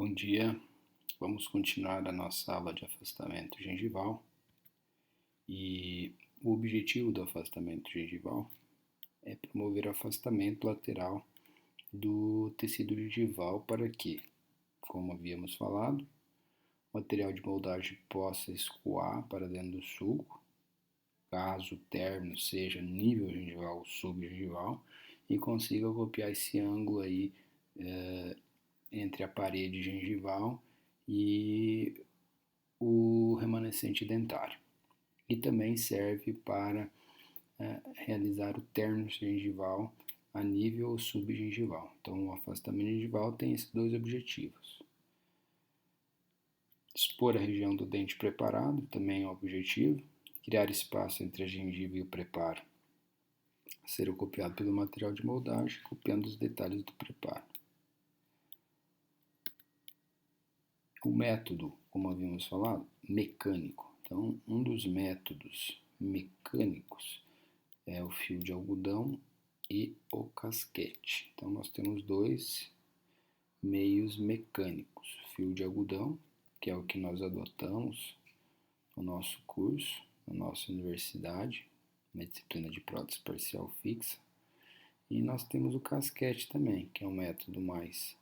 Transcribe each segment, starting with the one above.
Bom dia, vamos continuar a nossa aula de afastamento gengival e o objetivo do afastamento gengival é promover o afastamento lateral do tecido gengival para que, como havíamos falado, o material de moldagem possa escoar para dentro do sulco, caso o término seja nível gengival ou subgengival, e consiga copiar esse ângulo aí entre a parede gengival e o remanescente dentário. E também serve para realizar o término gengival a nível subgengival. Então, o afastamento gengival tem esses dois objetivos. Expor a região do dente preparado também é um objetivo. Criar espaço entre a gengiva e o preparo. Ser copiado pelo material de moldagem, copiando os detalhes do preparo. O método, como havíamos falado, mecânico. Então, um dos métodos mecânicos é o fio de algodão e o casquete. Então, nós temos dois meios mecânicos. Fio de algodão, que é o que nós adotamos no nosso curso, na nossa universidade, na disciplina de prótese parcial fixa. E nós temos o casquete também, que é um método mais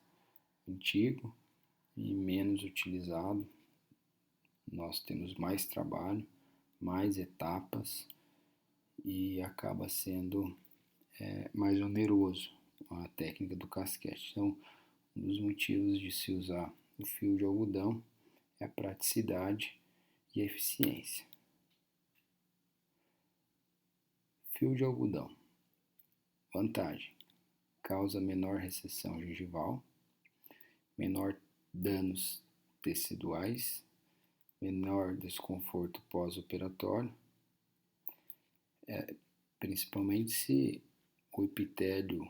antigo e menos utilizado. Nós temos mais trabalho, mais etapas e acaba sendo mais oneroso a técnica do casquete. Então, um dos motivos de se usar o fio de algodão é a praticidade e a eficiência. Fio de algodão. Vantagem: causa menor recessão gengival, menor danos teciduais, menor desconforto pós-operatório, principalmente se o epitélio,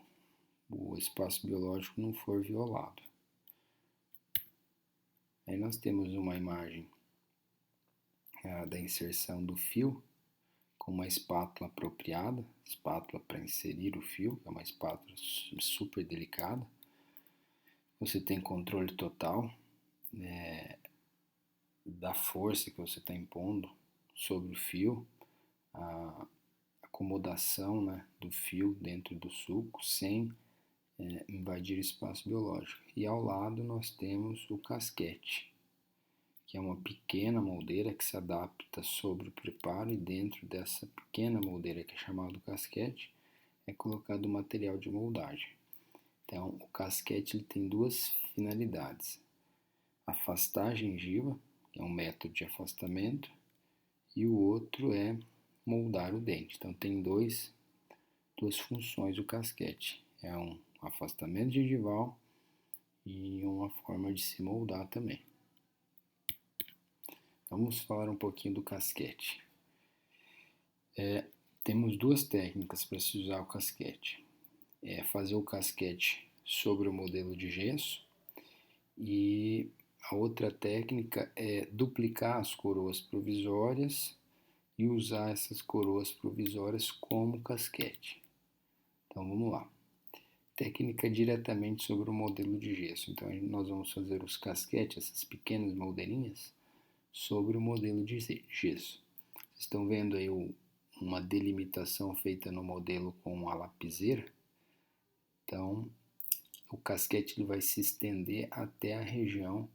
o espaço biológico não for violado. Aí nós temos uma imagem da inserção do fio com uma espátula apropriada, espátula para inserir o fio, é uma espátula super delicada. Você tem controle total da força que você está impondo sobre o fio, a acomodação, né, do fio dentro do sulco sem invadir o espaço biológico. E ao lado nós temos o casquete, que é uma pequena moldeira que se adapta sobre o preparo, e dentro dessa pequena moldeira, que é chamada casquete, é colocado o material de moldagem. Então, o casquete ele tem duas finalidades: afastar a gengiva, que é um método de afastamento, e o outro é moldar o dente. Então, tem duas funções o casquete: é um afastamento gengival e uma forma de se moldar também. Vamos falar um pouquinho do casquete. Temos duas técnicas para se usar o casquete. Fazer o casquete sobre o modelo de gesso, e a outra técnica é duplicar as coroas provisórias e usar essas coroas provisórias como casquete. Então vamos lá. Técnica diretamente sobre o modelo de gesso. Então nós vamos fazer os casquetes, essas pequenas moldeirinhas, sobre o modelo de gesso. Vocês estão vendo aí uma delimitação feita no modelo com a lapiseira. Então, o casquete ele vai se estender até a região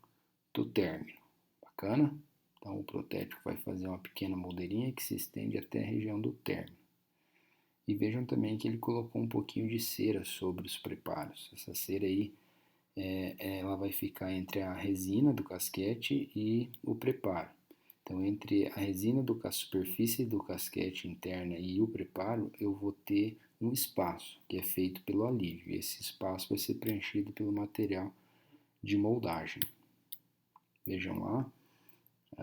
do término. Bacana? Então, o protético vai fazer uma pequena moldeirinha que se estende até a região do término. E vejam também que ele colocou um pouquinho de cera sobre os preparos. Essa cera aí, ela vai ficar entre a resina do casquete e o preparo. Então, entre a resina a superfície do casquete interna e o preparo, eu vou ter um espaço, que é feito pelo alívio. E esse espaço vai ser preenchido pelo material de moldagem. Vejam lá,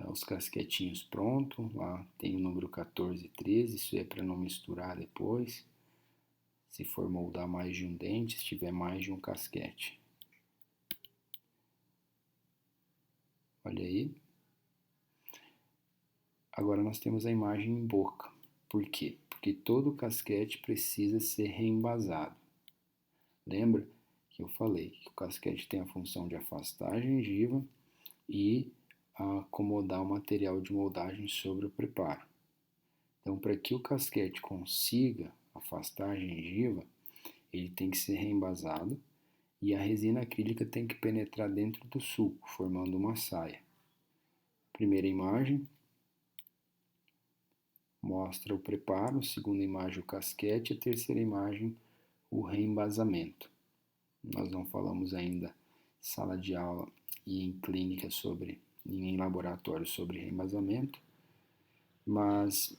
os casquetinhos prontos. Lá tem o número 14 e 13, isso é para não misturar depois. Se for moldar mais de um dente, se tiver mais de um casquete. Olha aí. Agora nós temos a imagem em boca. Por quê? Porque todo casquete precisa ser reembasado. Lembra que eu falei, que o casquete tem a função de afastar a gengiva e acomodar o material de moldagem sobre o preparo. Então, para que o casquete consiga afastar a gengiva, ele tem que ser reembasado e a resina acrílica tem que penetrar dentro do sulco, formando uma saia. Primeira imagem mostra o preparo, segunda imagem o casquete, a terceira imagem o reembasamento. Nós não falamos ainda em sala de aula e em clínica em laboratório sobre reembasamento, mas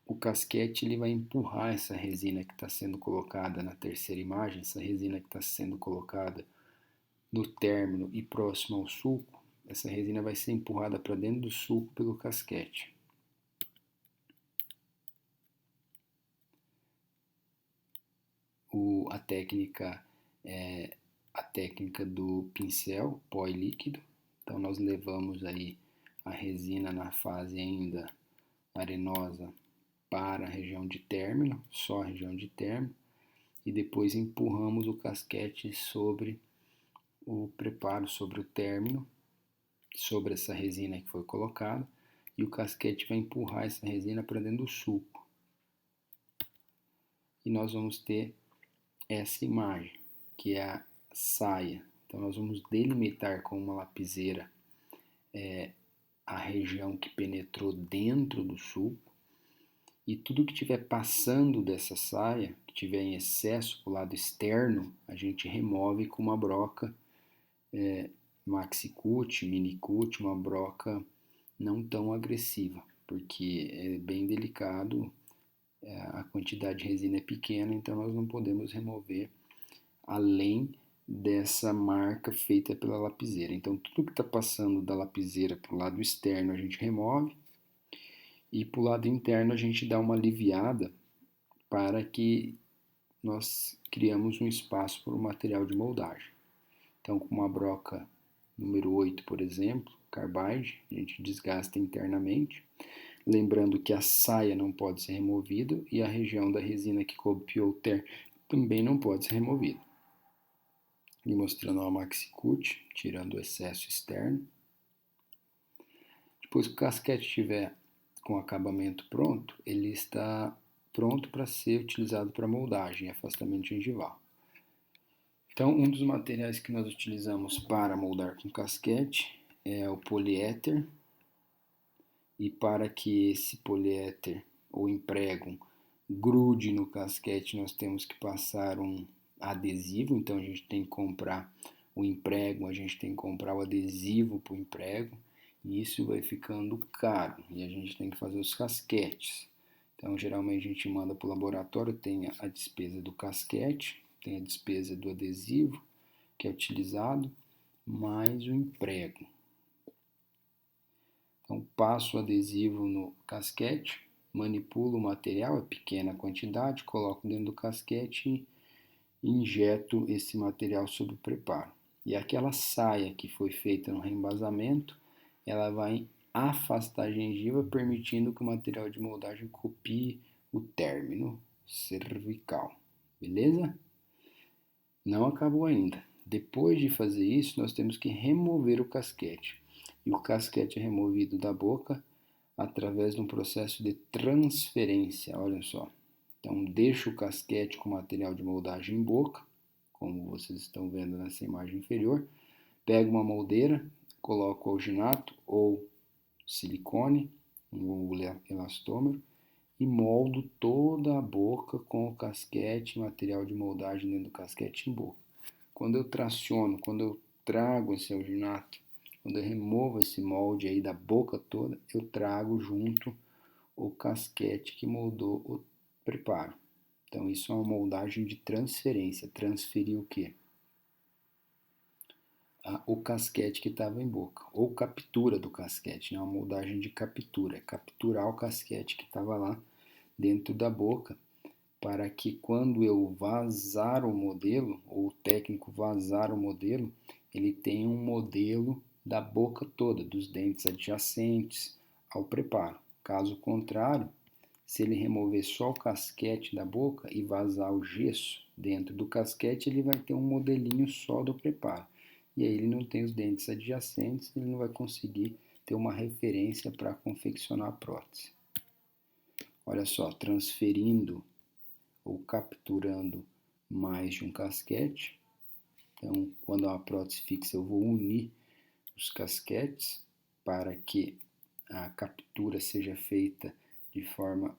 o casquete ele vai empurrar essa resina que está sendo colocada na terceira imagem, essa resina que está sendo colocada no término e próximo ao sulco, essa resina vai ser empurrada para dentro do sulco pelo casquete. A técnica é a técnica do pincel pó e líquido. Então nós levamos aí a resina na fase ainda arenosa para a região de término, só a região de término, e depois empurramos o casquete sobre o preparo, sobre o término, sobre essa resina que foi colocada, e o casquete vai empurrar essa resina para dentro do sulco. E nós vamos ter essa imagem, que é a saia. Então nós vamos delimitar com uma lapiseira a região que penetrou dentro do sulco, e tudo que estiver passando dessa saia, que tiver em excesso para o lado externo, a gente remove com uma broca maxi-cut, mini-cut, uma broca não tão agressiva, porque é bem delicado, a quantidade de resina é pequena, então nós não podemos remover além dessa marca feita pela lapiseira. Então tudo que está passando da lapiseira para o lado externo a gente remove, e para o lado interno a gente dá uma aliviada para que nós criamos um espaço para o material de moldagem. Então, com uma broca número 8, por exemplo, carbide, a gente desgasta internamente, lembrando que a saia não pode ser removida e a região da resina que copiou o término também não pode ser removida. E mostrando a maxi-cut, tirando o excesso externo. Depois que o casquete estiver com o acabamento pronto, ele está pronto para ser utilizado para moldagem e afastamento gengival. Então, um dos materiais que nós utilizamos para moldar com casquete é o poliéter, e para que esse poliéter ou emprego grude no casquete, nós temos que passar um adesivo. Então a gente tem que comprar o emprego, a gente tem que comprar o adesivo para o emprego, e isso vai ficando caro, e a gente tem que fazer os casquetes. Então geralmente a gente manda para o laboratório, tem a despesa do casquete, tem a despesa do adesivo que é utilizado, mais o emprego. Então passo o adesivo no casquete, manipulo o material, é pequena quantidade, coloco dentro do casquete e injeto esse material sobre o preparo. E aquela saia que foi feita no reembasamento, ela vai afastar a gengiva, permitindo que o material de moldagem copie o término cervical. Beleza? Não acabou ainda. Depois de fazer isso, nós temos que remover o casquete. E o casquete é removido da boca através de um processo de transferência. Olha só. Então, deixo o casquete com material de moldagem em boca, como vocês estão vendo nessa imagem inferior. Pego uma moldeira, coloco alginato ou silicone, um elastômero, e moldo toda a boca com o casquete, material de moldagem dentro do casquete em boca. Quando eu traciono, quando eu trago esse alginato, quando eu removo esse molde aí da boca toda, eu trago junto o casquete que moldou o preparo. Então isso é uma moldagem de transferência. Transferir o quê? O casquete que estava em boca, ou captura do casquete, né? Uma moldagem de captura, é capturar o casquete que estava lá dentro da boca, para que quando eu vazar o modelo, ou o técnico vazar o modelo, ele tenha um modelo da boca toda, dos dentes adjacentes ao preparo. Caso contrário, se ele remover só o casquete da boca e vazar o gesso, dentro do casquete, ele vai ter um modelinho só do preparo. E aí ele não tem os dentes adjacentes, ele não vai conseguir ter uma referência para confeccionar a prótese. Olha só, transferindo ou capturando mais de um casquete. Então, quando é uma prótese fixa, eu vou unir os casquetes para que a captura seja feita de forma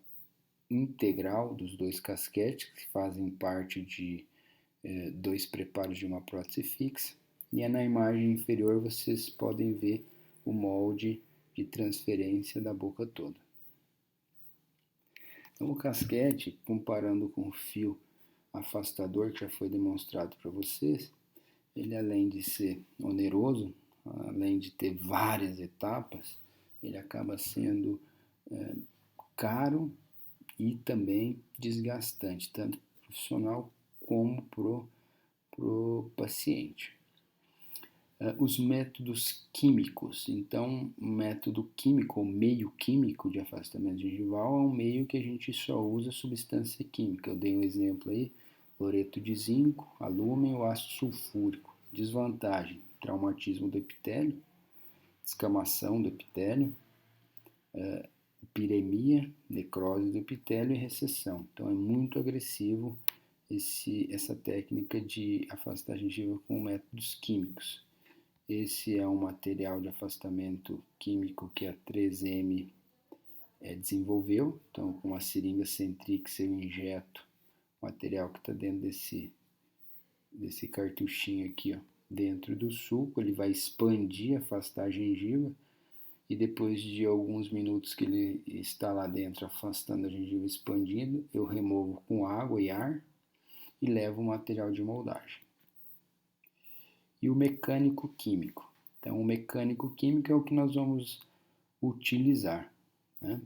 integral dos dois casquetes, que fazem parte de dois preparos de uma prótese fixa. E na imagem inferior vocês podem ver o molde de transferência da boca toda. Então, o casquete, comparando com o fio afastador que já foi demonstrado para vocês, ele, além de ser oneroso, além de ter várias etapas, ele acaba sendo caro e também desgastante, tanto para o profissional como para o paciente. Os métodos químicos. Então, o método químico, ou meio químico de afastamento gengival, é um meio que a gente só usa substância química. Eu dei um exemplo aí, cloreto de zinco, alúmina ou ácido sulfúrico. Desvantagem, traumatismo do epitélio, descamação do epitélio, piremia, necrose do epitélio e recessão. Então, é muito agressivo essa técnica de afastar a gengiva com métodos químicos. Esse é um material de afastamento químico que a 3M desenvolveu. Então, com uma seringa Centrix eu injeto o material que está dentro desse cartuchinho aqui, ó, dentro do suco. Ele vai expandir, afastar a gengiva. E depois de alguns minutos que ele está lá dentro, afastando a gengiva expandindo, eu removo com água e ar e levo o material de moldagem. E o mecânico químico. Então, o mecânico químico é o que nós vamos utilizar, né?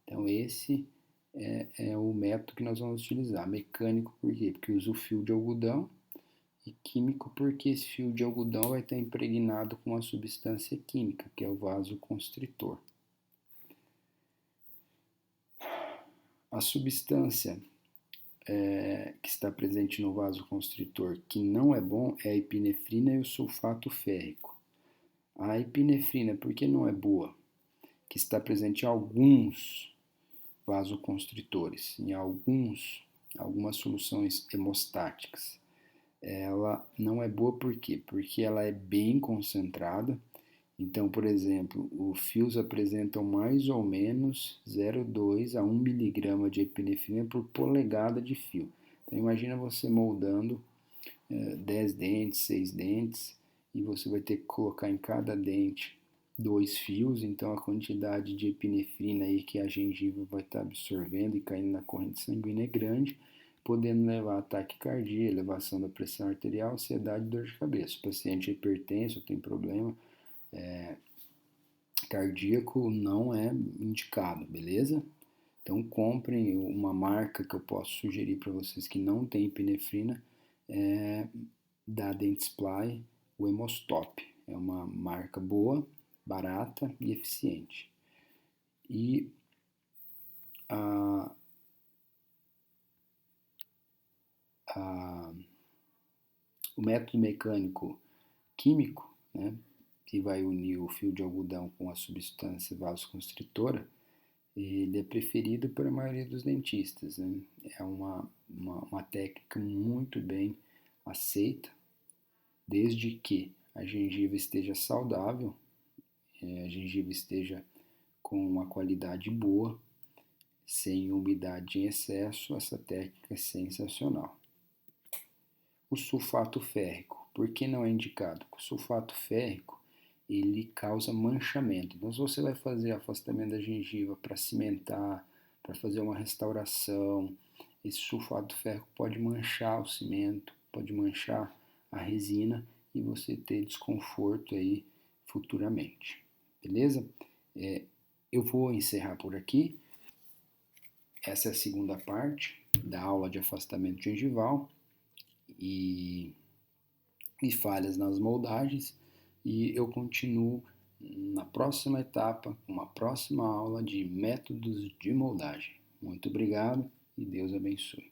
Então, esse é o método que nós vamos utilizar. Mecânico por quê? Porque usa o fio de algodão. E químico porque esse fio de algodão vai estar impregnado com uma substância química, que é o vasoconstritor. A substância que está presente no vasoconstritor que não é bom é a epinefrina e o sulfato férrico. A epinefrina, por que não é boa? Que está presente em alguns vasoconstritores, em algumas soluções hemostáticas. Ela não é boa por quê? Porque ela é bem concentrada. Então, por exemplo, os fios apresentam mais ou menos 0,2 a 1 miligrama de epinefrina por polegada de fio. Então, imagina você moldando 10 dentes, 6 dentes, e você vai ter que colocar em cada dente 2 fios, então a quantidade de epinefrina aí que a gengiva vai estar absorvendo e caindo na corrente sanguínea é grande, podendo levar a taquicardia, elevação da pressão arterial, ansiedade e dor de cabeça. O paciente é hipertenso, tem problema cardíaco, não é indicado, beleza? Então comprem uma marca que eu posso sugerir para vocês que não tem epinefrina, da Dentsply, o Hemostop. É uma marca boa, barata e eficiente. E o método mecânico químico, né, que vai unir o fio de algodão com a substância vasoconstritora, ele é preferido pela maioria dos dentistas, né? É uma técnica muito bem aceita, desde que a gengiva esteja saudável, a gengiva esteja com uma qualidade boa, sem umidade em excesso. Essa técnica é sensacional. O sulfato férrico, por que não é indicado? O sulfato férrico, ele causa manchamento. Então, se você vai fazer afastamento da gengiva para cimentar, para fazer uma restauração, esse sulfato férrico pode manchar o cimento, pode manchar a resina e você ter desconforto aí futuramente. Beleza? Eu vou encerrar por aqui. Essa é a segunda parte da aula de afastamento gengival e falhas nas moldagens, e eu continuo na próxima etapa, uma próxima aula de métodos de moldagem. Muito obrigado e Deus abençoe.